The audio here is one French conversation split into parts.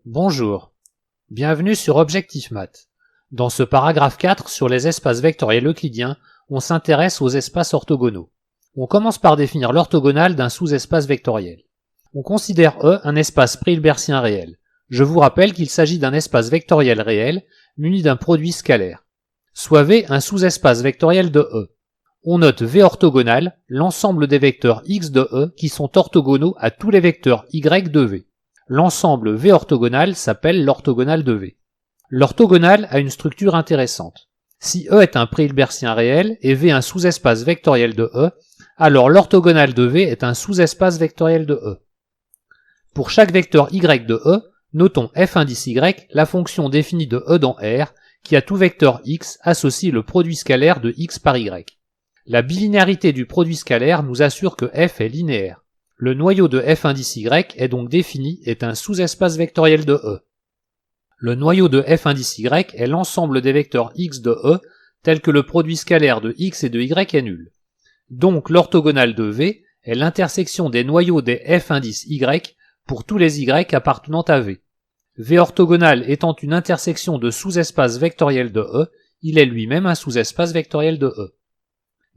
Bonjour, bienvenue sur Objectif Math. Dans ce paragraphe 4 sur les espaces vectoriels euclidiens, on s'intéresse aux espaces orthogonaux. On commence par définir l'orthogonale d'un sous-espace vectoriel. On considère E un espace pré-hilbersien réel. Je vous rappelle qu'il s'agit d'un espace vectoriel réel muni d'un produit scalaire. Soit V un sous-espace vectoriel de E. On note V orthogonal, l'ensemble des vecteurs X de E qui sont orthogonaux à tous les vecteurs Y de V. L'ensemble V orthogonal s'appelle l'orthogonale de V. L'orthogonale a une structure intéressante. Si E est un pré-hilbersien réel et V un sous-espace vectoriel de E, alors l'orthogonale de V est un sous-espace vectoriel de E. Pour chaque vecteur Y de E, notons f indice Y, la fonction définie de E dans R, qui à tout vecteur X associe le produit scalaire de X par Y. La bilinéarité du produit scalaire nous assure que f est linéaire. Le noyau de f indice Y est donc défini est un sous-espace vectoriel de E. Le noyau de f indice Y est l'ensemble des vecteurs X de E, tels que le produit scalaire de X et de Y est nul. Donc l'orthogonale de V est l'intersection des noyaux des f indice Y pour tous les Y appartenant à V. V orthogonal étant une intersection de sous-espaces vectoriels de E, il est lui-même un sous-espace vectoriel de E.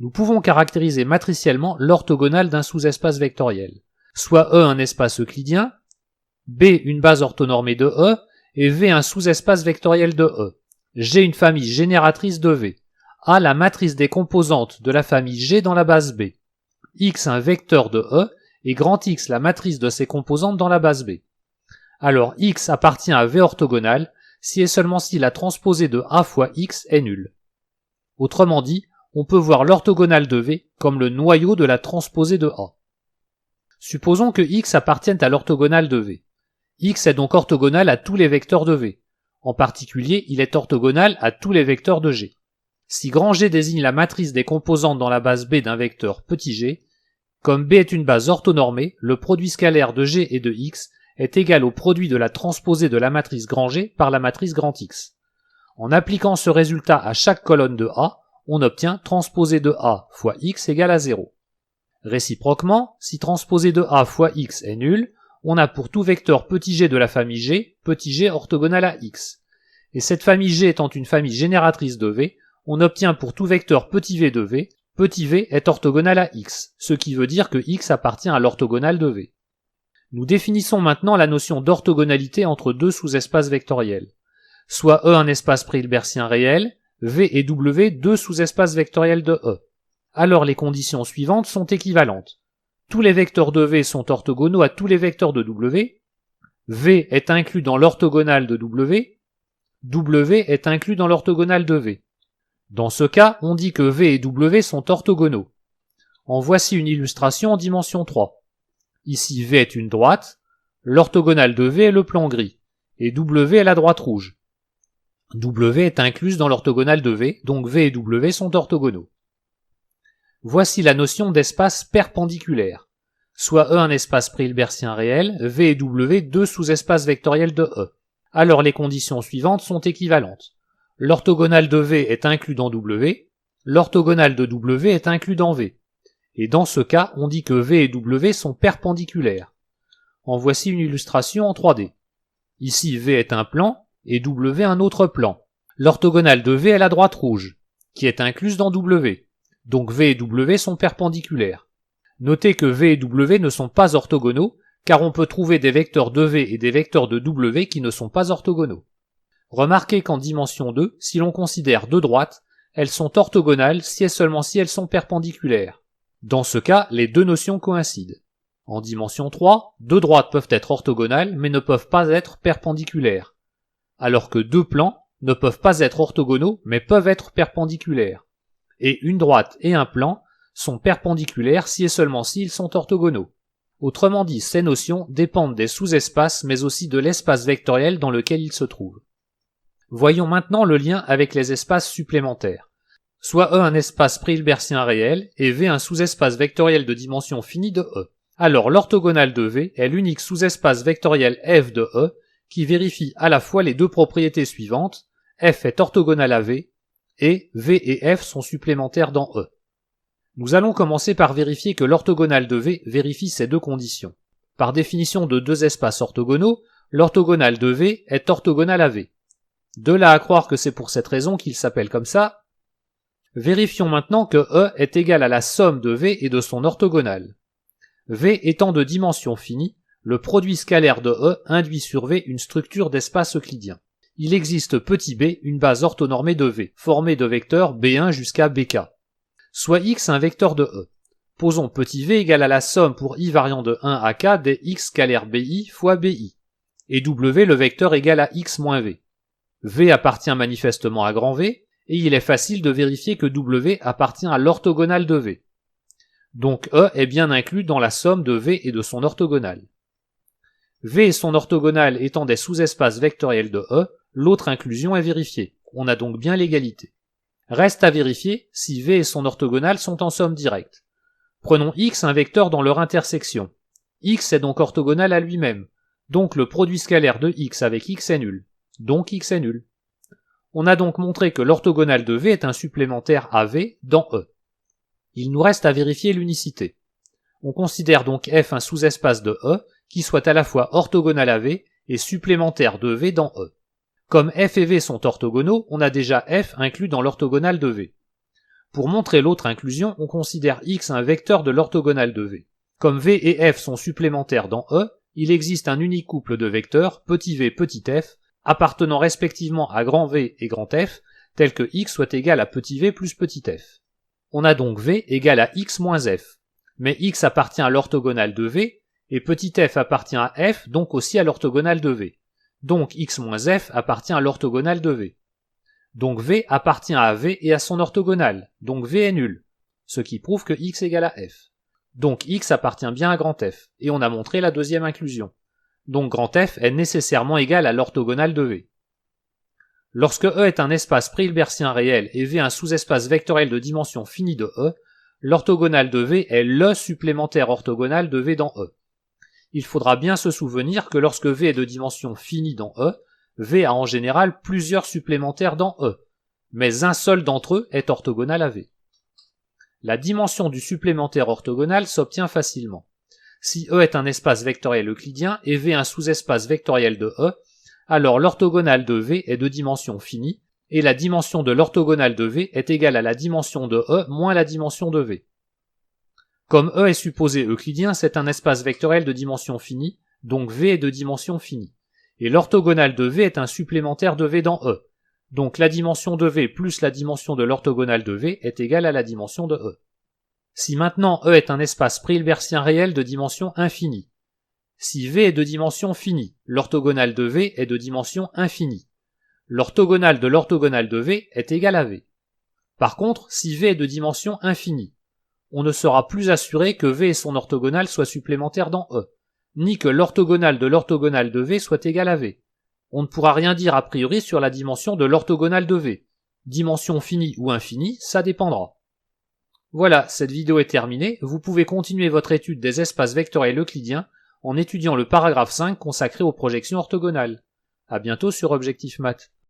Nous pouvons caractériser matriciellement l'orthogonale d'un sous-espace vectoriel. Soit E un espace euclidien, B une base orthonormée de E, et V un sous-espace vectoriel de E. G une famille génératrice de V. A la matrice des composantes de la famille G dans la base B. X un vecteur de E, et grand X la matrice de ses composantes dans la base B. Alors X appartient à V orthogonal si et seulement si la transposée de A fois X est nulle. Autrement dit, on peut voir l'orthogonale de V comme le noyau de la transposée de A. Supposons que X appartienne à l'orthogonale de V. X est donc orthogonal à tous les vecteurs de V. En particulier, il est orthogonal à tous les vecteurs de G. Si grand G désigne la matrice des composantes dans la base B d'un vecteur petit g, comme B est une base orthonormée, le produit scalaire de G et de X est égal au produit de la transposée de la matrice grand G par la matrice grand X. En appliquant ce résultat à chaque colonne de A, on obtient transposée de A fois X égale à 0. Réciproquement, si transposée de A fois X est nulle, on a pour tout vecteur petit g de la famille G, petit g orthogonal à X. Et cette famille G étant une famille génératrice de V, on obtient pour tout vecteur petit v est orthogonal à X, ce qui veut dire que X appartient à l'orthogonale de V. Nous définissons maintenant la notion d'orthogonalité entre deux sous-espaces vectoriels. Soit E un espace pré-hilbersien réel, V et W deux sous-espaces vectoriels de E. Alors les conditions suivantes sont équivalentes. Tous les vecteurs de V sont orthogonaux à tous les vecteurs de W. V est inclus dans l'orthogonale de W. W est inclus dans l'orthogonale de V. Dans ce cas, on dit que V et W sont orthogonaux. En voici une illustration en dimension 3. Ici V est une droite, l'orthogonale de V est le plan gris, et W est la droite rouge. W est incluse dans l'orthogonale de V, donc V et W sont orthogonaux. Voici la notion d'espace perpendiculaire. Soit E un espace pré-hilbersien réel, V et W deux sous-espaces vectoriels de E. Alors les conditions suivantes sont équivalentes. L'orthogonale de V est inclus dans W, l'orthogonale de W est inclus dans V. Et dans ce cas, on dit que V et W sont perpendiculaires. En voici une illustration en 3D. Ici V est un plan, et W un autre plan. L'orthogonale de V est la droite rouge, qui est incluse dans W. Donc V et W sont perpendiculaires. Notez que V et W ne sont pas orthogonaux, car on peut trouver des vecteurs de V et des vecteurs de W qui ne sont pas orthogonaux. Remarquez qu'en dimension 2, si l'on considère deux droites, elles sont orthogonales si et seulement si elles sont perpendiculaires. Dans ce cas, les deux notions coïncident. En dimension 3, deux droites peuvent être orthogonales mais ne peuvent pas être perpendiculaires. Alors que deux plans ne peuvent pas être orthogonaux mais peuvent être perpendiculaires. Et une droite et un plan sont perpendiculaires si et seulement si ils sont orthogonaux. Autrement dit, ces notions dépendent des sous-espaces mais aussi de l'espace vectoriel dans lequel ils se trouvent. Voyons maintenant le lien avec les espaces supplémentaires. Soit E un espace pré-hilbersien réel et V un sous-espace vectoriel de dimension finie de E. Alors l'orthogonale de V est l'unique sous-espace vectoriel f de E qui vérifie à la fois les deux propriétés suivantes, f est orthogonal à V, et V et f sont supplémentaires dans E. Nous allons commencer par vérifier que l'orthogonale de V vérifie ces deux conditions. Par définition de deux espaces orthogonaux, l'orthogonale de V est orthogonale à V. De là à croire que c'est pour cette raison qu'il s'appelle comme ça. Vérifions maintenant que E est égal à la somme de V et de son orthogonale. V étant de dimension finie, le produit scalaire de E induit sur V une structure d'espace euclidien. Il existe petit b une base orthonormée de V, formée de vecteurs B1 jusqu'à Bk. Soit X un vecteur de E. Posons petit v égale à la somme pour i variant de 1 à k des x scalaires bi fois bi, et w le vecteur égal à x moins v. V appartient manifestement à grand V, et il est facile de vérifier que W appartient à l'orthogonale de V. Donc E est bien inclus dans la somme de V et de son orthogonale. V et son orthogonale étant des sous-espaces vectoriels de E, l'autre inclusion est vérifiée. On a donc bien l'égalité. Reste à vérifier si V et son orthogonale sont en somme directe. Prenons X un vecteur dans leur intersection. X est donc orthogonal à lui-même, donc le produit scalaire de X avec X est nul. Donc X est nul. On a donc montré que l'orthogonale de V est un supplémentaire à V dans E. Il nous reste à vérifier l'unicité. On considère donc F un sous-espace de E qui soit à la fois orthogonal à V et supplémentaire de V dans E. Comme F et V sont orthogonaux, on a déjà F inclus dans l'orthogonale de V. Pour montrer l'autre inclusion, on considère X un vecteur de l'orthogonale de V. Comme V et F sont supplémentaires dans E, il existe un unique couple de vecteurs petit v petit f appartenant respectivement à grand V et grand F, tel que X soit égal à petit v plus petit f. On a donc V égal à X moins F, mais X appartient à l'orthogonale de V, et petit f appartient à F donc aussi à l'orthogonale de V. Donc X moins F appartient à l'orthogonale de V. Donc V appartient à V et à son orthogonale, donc V est nul, ce qui prouve que X égale à F. Donc X appartient bien à grand F, et on a montré la deuxième inclusion. Donc grand F est nécessairement égal à l'orthogonale de V. Lorsque E est un espace pré-hilbertien réel et V un sous-espace vectoriel de dimension finie de E, l'orthogonale de V est le supplémentaire orthogonal de V dans E. Il faudra bien se souvenir que lorsque V est de dimension finie dans E, V a en général plusieurs supplémentaires dans E, mais un seul d'entre eux est orthogonal à V. La dimension du supplémentaire orthogonal s'obtient facilement. Si E est un espace vectoriel euclidien et V un sous-espace vectoriel de E, alors l'orthogonale de V est de dimension finie, et la dimension de l'orthogonale de V est égale à la dimension de E moins la dimension de V. Comme E est supposé euclidien, c'est un espace vectoriel de dimension finie, donc V est de dimension finie. Et l'orthogonale de V est un supplémentaire de V dans E. Donc la dimension de V plus la dimension de l'orthogonale de V est égale à la dimension de E. Si maintenant E est un espace pré-hilbertien réel de dimension infinie, si V est de dimension finie, l'orthogonale de V est de dimension infinie. L'orthogonale de l'orthogonale de V est égale à V. Par contre, si V est de dimension infinie, on ne sera plus assuré que V et son orthogonale soient supplémentaires dans E, ni que l'orthogonale de l'orthogonale de V soit égale à V. On ne pourra rien dire a priori sur la dimension de l'orthogonale de V. Dimension finie ou infinie, ça dépendra. Voilà, cette vidéo est terminée, vous pouvez continuer votre étude des espaces vectoriels euclidiens en étudiant le paragraphe 5 consacré aux projections orthogonales. À bientôt sur Objectif Math.